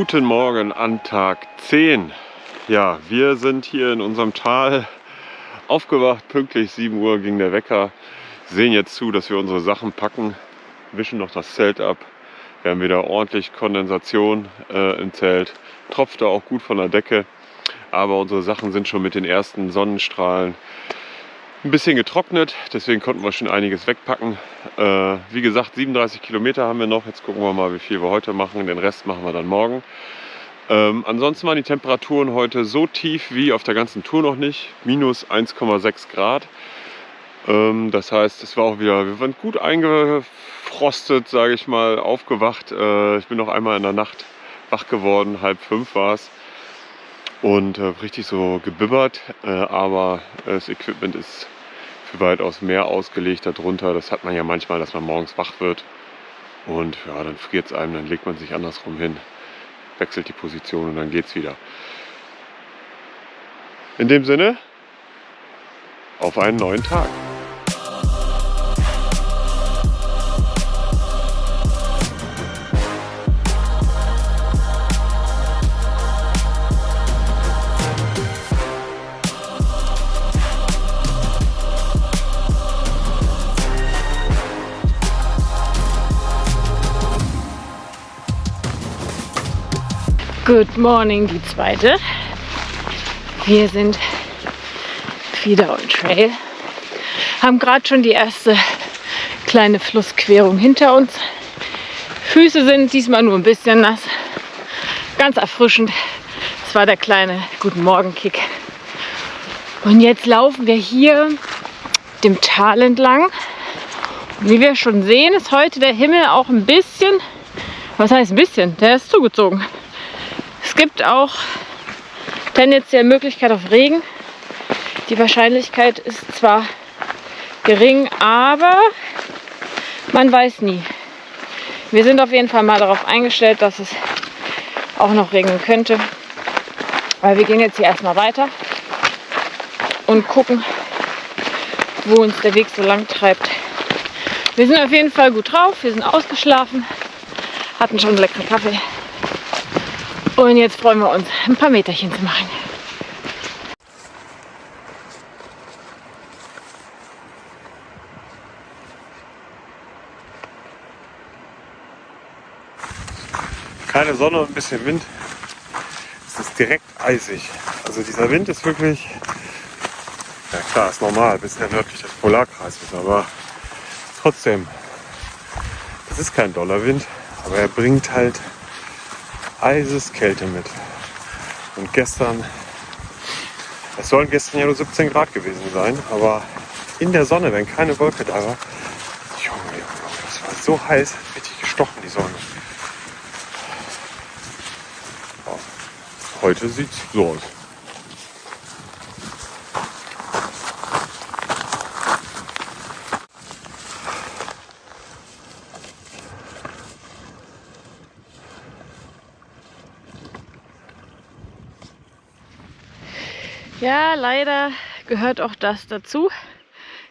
Guten Morgen an Tag 10. Ja, wir sind hier in unserem Tal aufgewacht. Pünktlich 7 Uhr ging der Wecker. Sehen jetzt zu, dass wir unsere Sachen packen, wischen noch das Zelt ab. Wir haben wieder ordentlich Kondensation im Zelt. Tropft da auch gut von der Decke. Aber unsere Sachen sind schon mit den ersten Sonnenstrahlen ein bisschen getrocknet, deswegen konnten wir schon einiges wegpacken. Wie gesagt, 37 Kilometer haben wir noch. Jetzt gucken wir mal, wie viel wir heute machen. Den Rest machen wir dann morgen. Ansonsten waren die Temperaturen heute so tief wie auf der ganzen Tour noch nicht. Minus 1,6 Grad. Das heißt, es war auch wieder, wir waren gut eingefrostet, sage ich mal, aufgewacht. Ich bin noch einmal in der Nacht wach geworden, 4:30 war es. Und richtig so gebibbert, aber das Equipment ist für weitaus mehr ausgelegt darunter. Das hat man ja manchmal, dass man morgens wach wird und ja, dann friert es einem, dann legt man sich andersrum hin, wechselt die Position und dann geht's wieder. In dem Sinne, auf einen neuen Tag. Good morning, die zweite. Wir sind wieder on Trail. Haben gerade schon die erste kleine Flussquerung hinter uns. Füße sind diesmal nur ein bisschen nass. Ganz erfrischend. Das war der kleine Guten Morgen Kick. Und jetzt laufen wir hier dem Tal entlang. Und wie wir schon sehen, ist heute der Himmel auch ein bisschen, was heißt ein bisschen? Der ist zugezogen. Es gibt auch tendenziell Möglichkeit auf Regen. Die Wahrscheinlichkeit ist zwar gering, aber man weiß nie. Wir sind auf jeden Fall mal darauf eingestellt, dass es auch noch regnen könnte. Weil wir gehen jetzt hier erstmal weiter und gucken, wo uns der Weg so lang treibt. Wir sind auf jeden Fall gut drauf, wir sind ausgeschlafen, hatten schon einen leckeren Kaffee. Und jetzt freuen wir uns, ein paar Meterchen zu machen. Keine Sonne und ein bisschen Wind. Es ist direkt eisig. Also dieser Wind ist wirklich, ja klar, ist normal, bis er nördlich des Polarkreises ist, aber trotzdem, es ist kein doller Wind, aber er bringt halt Eiseskälte mit. Und gestern, es sollen gestern ja nur 17 Grad gewesen sein, aber in der Sonne, wenn keine Wolke da war, Junge, das war so heiß, richtig gestochen, die Sonne. Ja, heute sieht es so aus. Ja, leider gehört auch das dazu,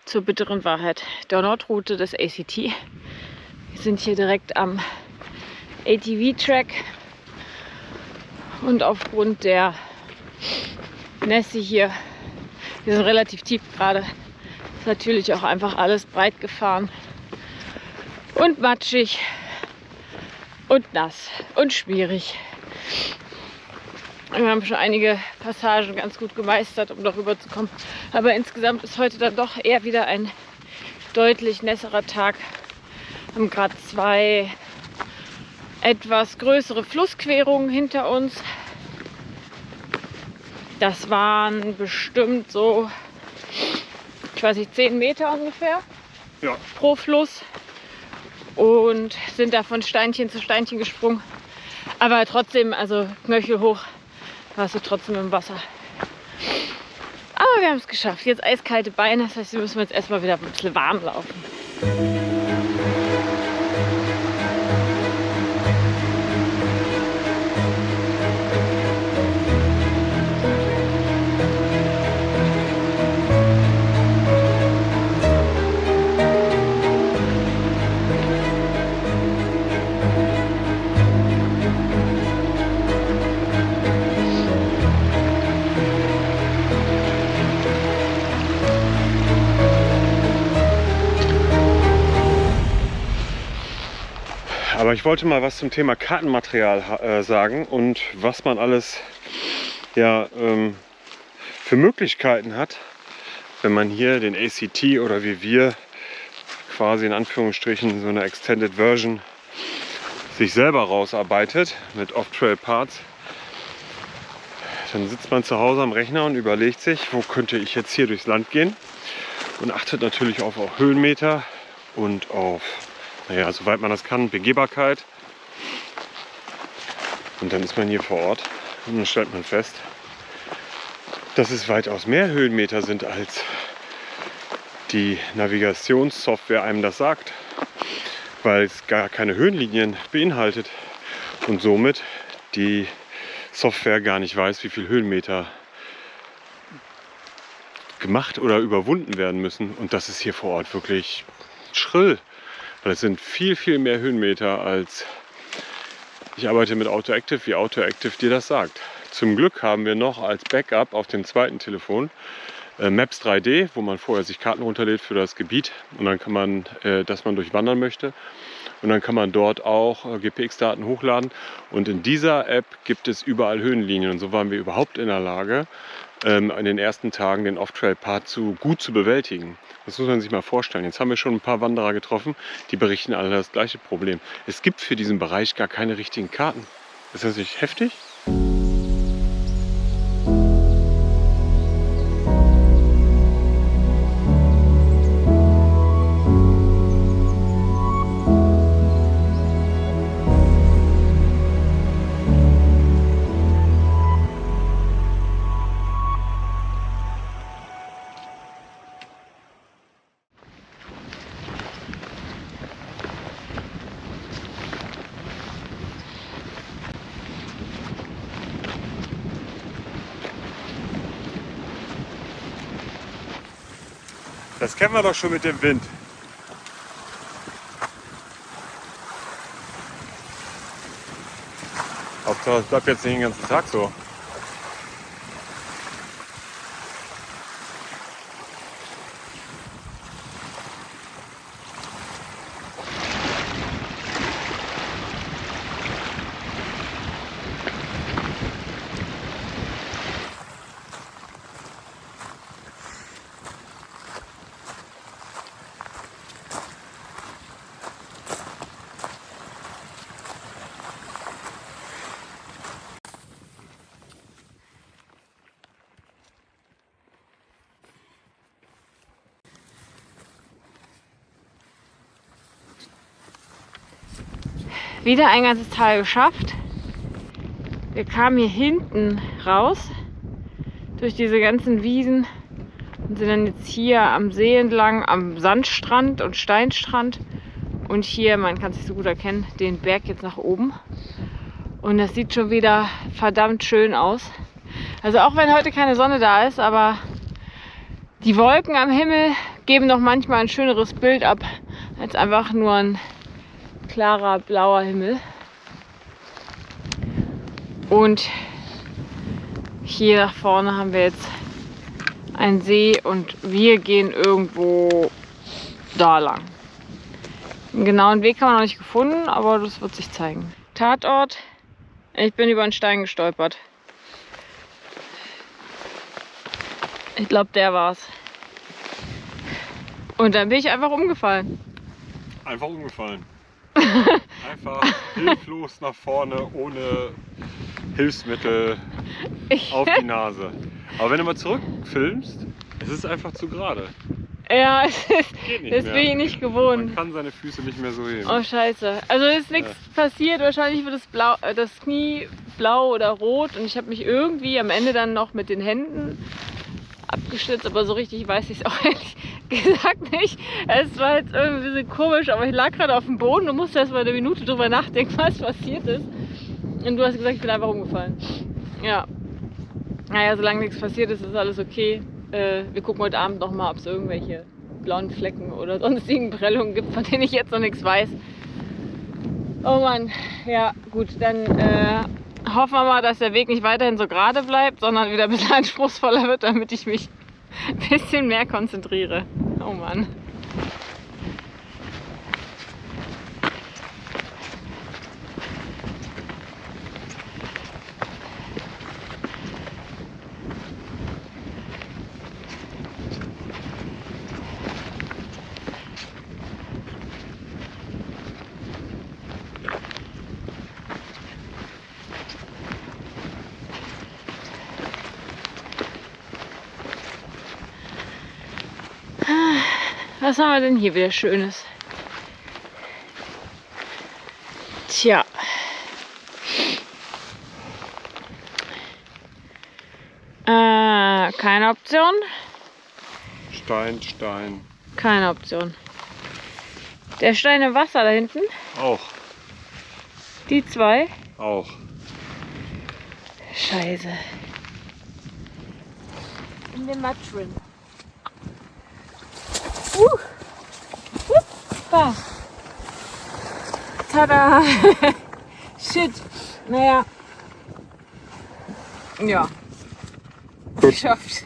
zur bitteren Wahrheit der Nordroute des ACT. Wir sind hier direkt am ATV-Track und aufgrund der Nässe hier, wir sind relativ tief gerade, ist natürlich auch einfach alles breit gefahren und matschig und nass und schwierig. Wir haben schon einige Passagen ganz gut gemeistert, um darüber zu kommen. Aber insgesamt ist heute dann doch eher wieder ein deutlich nässerer Tag. Wir haben gerade 2 etwas größere Flussquerungen hinter uns. Das waren bestimmt so, ich weiß nicht, 10 Meter ungefähr, Ja. pro Fluss. Und sind da von Steinchen zu Steinchen gesprungen. Aber trotzdem, also knöchelhoch, warst du trotzdem im Wasser. Aber wir haben es geschafft. Jetzt eiskalte Beine, das heißt, wir müssen jetzt erstmal wieder ein bisschen warm laufen. Aber ich wollte mal was zum Thema Kartenmaterial sagen und was man alles ja, für Möglichkeiten hat, wenn man hier den ACT oder wie wir quasi in Anführungsstrichen so eine Extended Version sich selber rausarbeitet mit Off-Trail Parts. Dann sitzt man zu Hause am Rechner und überlegt sich, wo könnte ich jetzt hier durchs Land gehen, und achtet natürlich auf Höhenmeter und auf, naja, soweit man das kann, Begehbarkeit. Und dann ist man hier vor Ort und dann stellt man fest, dass es weitaus mehr Höhenmeter sind, als die Navigationssoftware einem das sagt, weil es gar keine Höhenlinien beinhaltet und somit die Software gar nicht weiß, wie viele Höhenmeter gemacht oder überwunden werden müssen. Und das ist hier vor Ort wirklich schrill, weil es sind viel, viel mehr Höhenmeter, als ich arbeite mit AutoActive, wie AutoActive dir das sagt. Zum Glück haben wir noch als Backup auf dem zweiten Telefon Maps 3D, wo man vorher sich Karten runterlädt für das Gebiet, und dann kann man, dass man durchwandern möchte, und dann kann man dort auch GPX-Daten hochladen, und in dieser App gibt es überall Höhenlinien, und so waren wir überhaupt in der Lage, in den ersten Tagen den Off-Trail-Part gut zu bewältigen. Das muss man sich mal vorstellen. Jetzt haben wir schon ein paar Wanderer getroffen, die berichten alle das gleiche Problem. Es gibt für diesen Bereich gar keine richtigen Karten. Ist das nicht heftig? Das kennen wir doch schon mit dem Wind. Hauptsache, es bleibt jetzt nicht den ganzen Tag so. Wieder ein ganzes Tal geschafft. Wir kamen hier hinten raus durch diese ganzen Wiesen und sind dann jetzt hier am See entlang, am Sandstrand und Steinstrand, und hier, man kann es nicht so gut erkennen, den Berg jetzt nach oben. Und das sieht schon wieder verdammt schön aus. Also auch wenn heute keine Sonne da ist, aber die Wolken am Himmel geben doch manchmal ein schöneres Bild ab als einfach nur ein klarer blauer Himmel. Und hier nach vorne haben wir jetzt einen See und wir gehen irgendwo da lang. Einen genauen Weg haben wir noch nicht gefunden, aber das wird sich zeigen. Tatort: Ich bin über einen Stein gestolpert. Ich glaube, der war's. Und dann bin ich einfach umgefallen. Einfach umgefallen. Einfach hilflos nach vorne, ohne Hilfsmittel auf die Nase. Aber wenn du mal zurückfilmst, es ist einfach zu gerade. Ja, das mehr. bin ich nicht gewohnt. Man kann seine Füße nicht mehr so heben. Oh scheiße. Also ist nichts passiert, wahrscheinlich wird das Knie blau oder rot, und ich habe mich irgendwie am Ende dann noch mit den Händen abgestützt, aber so richtig weiß ich es auch ehrlich gesagt nicht. Es war jetzt irgendwie ein bisschen komisch, aber ich lag gerade auf dem Boden und musste erst mal eine Minute drüber nachdenken, was passiert ist. Und du hast gesagt, ich bin einfach umgefallen. Ja. Naja, solange nichts passiert ist, ist alles okay. Wir gucken heute Abend nochmal, ob es irgendwelche blauen Flecken oder sonstigen Prellungen gibt, von denen ich jetzt noch nichts weiß. Oh Mann, ja gut, dann hoffen wir mal, dass der Weg nicht weiterhin so gerade bleibt, sondern wieder ein bisschen anspruchsvoller wird, damit ich mich ein bisschen mehr konzentriere. Oh Mann. Was haben wir denn hier wieder Schönes? Tja. Keine Option. Stein. Keine Option. Der Stein im Wasser da hinten. Auch. Die zwei. Auch. Scheiße. In dem Matsch drin. Da. Tada! Shit! Naja. Ja. Gut. Geschafft.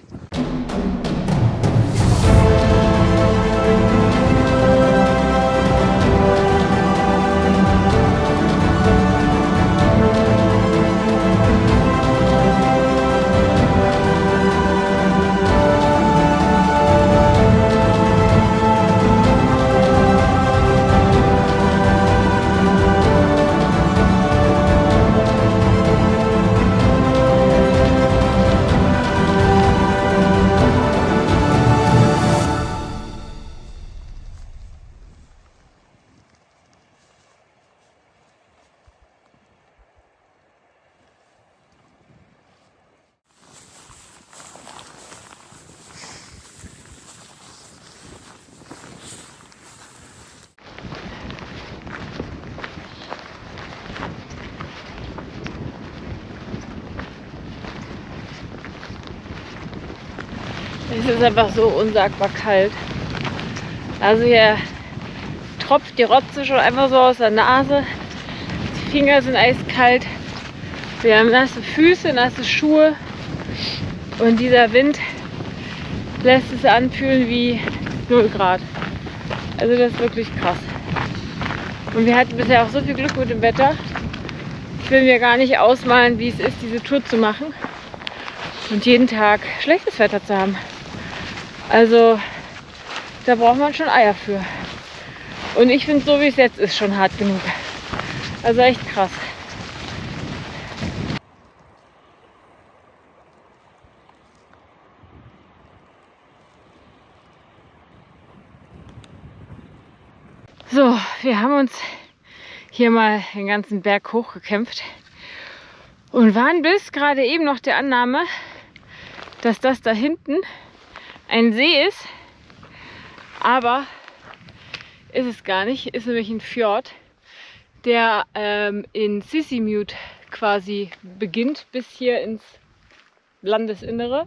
Es ist einfach so unsagbar kalt. Also hier tropft die Rotze schon einfach so aus der Nase. Die Finger sind eiskalt. Wir haben nasse Füße, nasse Schuhe. Und dieser Wind lässt es anfühlen wie 0 Grad. Also das ist wirklich krass. Und wir hatten bisher auch so viel Glück mit dem Wetter. Ich will mir gar nicht ausmalen, wie es ist, diese Tour zu machen. Und jeden Tag schlechtes Wetter zu haben. Also da braucht man schon Eier für. Und ich finde, so wie es jetzt ist, schon hart genug. Also echt krass. So, wir haben uns hier mal den ganzen Berg hochgekämpft und waren bis gerade eben noch der Annahme, dass das da hinten ein See ist, aber ist es gar nicht. Ist nämlich ein Fjord, der in Sisimiut quasi beginnt bis hier ins Landesinnere.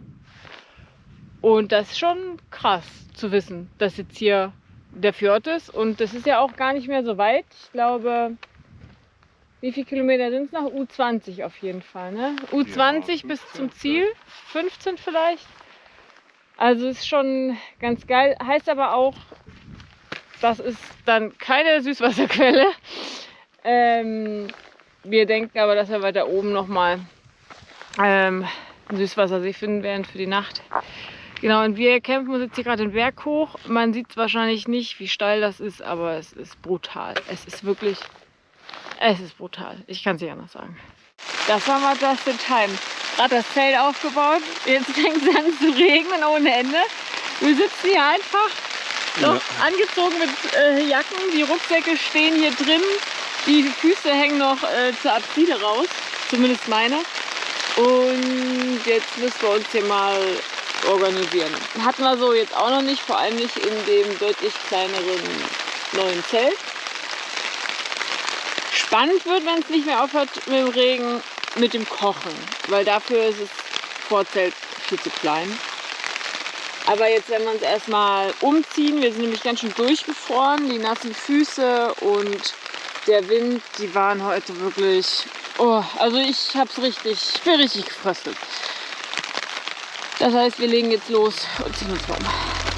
Und das ist schon krass zu wissen, dass jetzt hier der Fjord ist. Und das ist ja auch gar nicht mehr so weit. Ich glaube, wie viele Kilometer sind es noch? U20 auf jeden Fall. Ne? U20 ja, bis zum Ziel, 15 vielleicht. Also ist schon ganz geil. Heißt aber auch, das ist dann keine Süßwasserquelle. Wir denken aber, dass wir weiter oben nochmal einen Süßwassersee finden werden für die Nacht. Genau, und wir kämpfen uns jetzt hier gerade den Berg hoch. Man sieht es wahrscheinlich nicht, wie steil das ist, aber es ist brutal. Es ist wirklich, es ist brutal. Ich kann es nicht anders sagen. Das war mal just in time. Gerade das Zelt aufgebaut. Jetzt fängt es an zu regnen ohne Ende. Wir sitzen hier einfach noch angezogen mit Jacken. Die Rucksäcke stehen hier drin. Die Füße hängen noch zur Abside raus. Zumindest meine. Und jetzt müssen wir uns hier mal organisieren. Hatten wir so jetzt auch noch nicht. Vor allem nicht in dem deutlich kleineren neuen Zelt. Spannend wird, wenn es nicht mehr aufhört mit dem Regen, mit dem Kochen, weil dafür ist das Vorzelt viel zu klein. Aber jetzt werden wir uns erstmal umziehen. Wir sind nämlich ganz schön durchgefroren, die nassen Füße und der Wind, die waren heute wirklich, oh, also ich bin richtig gefröstelt. Das heißt, wir legen jetzt los und ziehen uns um.